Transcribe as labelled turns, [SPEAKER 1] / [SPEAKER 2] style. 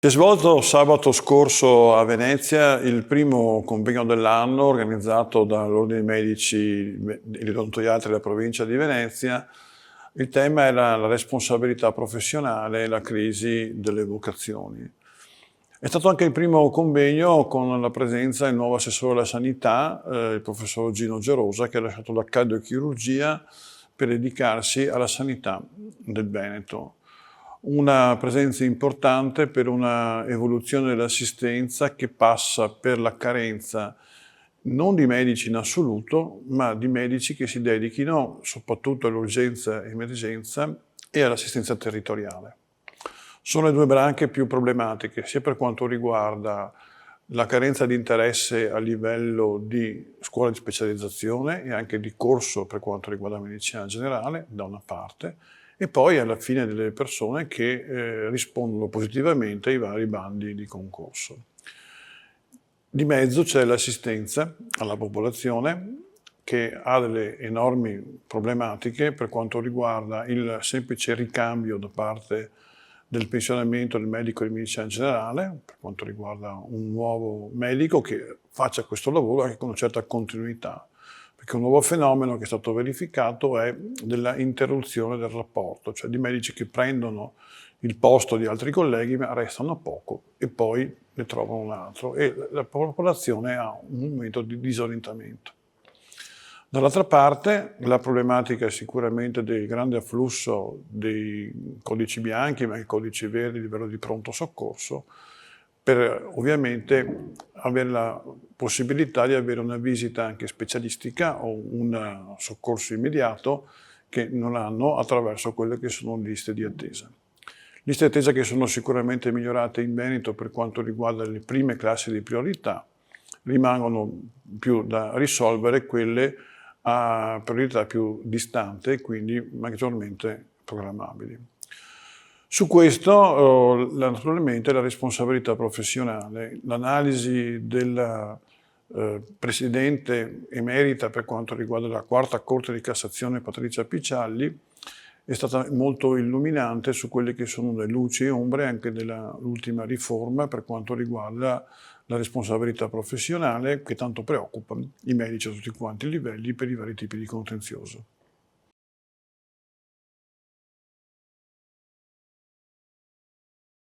[SPEAKER 1] Si è svolto sabato scorso a Venezia il primo convegno dell'anno organizzato dall'Ordine dei Medici e gli Odontoiatri della provincia di Venezia. Il tema era la responsabilità professionale e la crisi delle vocazioni. È stato anche il primo convegno con la presenza del nuovo assessore alla sanità, il professor Gino Gerosa, che ha lasciato la cardiochirurgia per dedicarsi alla sanità del Veneto. Una presenza importante per una evoluzione dell'assistenza che passa per la carenza non di medici in assoluto, ma di medici che si dedichino soprattutto all'urgenza e emergenza e all'assistenza territoriale. Sono le due branche più problematiche, sia per quanto riguarda la carenza di interesse a livello di scuola di specializzazione e anche di corso per quanto riguarda la medicina generale, da una parte, e poi alla fine delle persone che rispondono positivamente ai vari bandi di concorso. Di mezzo c'è l'assistenza alla popolazione che ha delle enormi problematiche per quanto riguarda il semplice ricambio da parte del pensionamento del medico di medicina generale, per quanto riguarda un nuovo medico che faccia questo lavoro anche con una certa continuità. Perché un nuovo fenomeno che è stato verificato è della interruzione del rapporto, cioè di medici che prendono il posto di altri colleghi ma restano poco e poi ne trovano un altro e la popolazione ha un momento di disorientamento. Dall'altra parte la problematica è sicuramente del grande afflusso dei codici bianchi ma anche codici verdi a livello di pronto soccorso, per ovviamente avere la possibilità di avere una visita anche specialistica o un soccorso immediato che non hanno attraverso quelle che sono liste di attesa. Liste di attesa che sono sicuramente migliorate in Veneto per quanto riguarda le prime classi di priorità, rimangono più da risolvere quelle a priorità più distante, quindi maggiormente programmabili. Su questo, naturalmente, la responsabilità professionale, l'analisi del Presidente emerita per quanto riguarda la Quarta Corte di Cassazione Patrizia Piccialli è stata molto illuminante su quelle che sono le luci e ombre anche dell'ultima riforma per quanto riguarda la responsabilità professionale che tanto preoccupa i medici a tutti quanti i livelli per i vari tipi di contenzioso.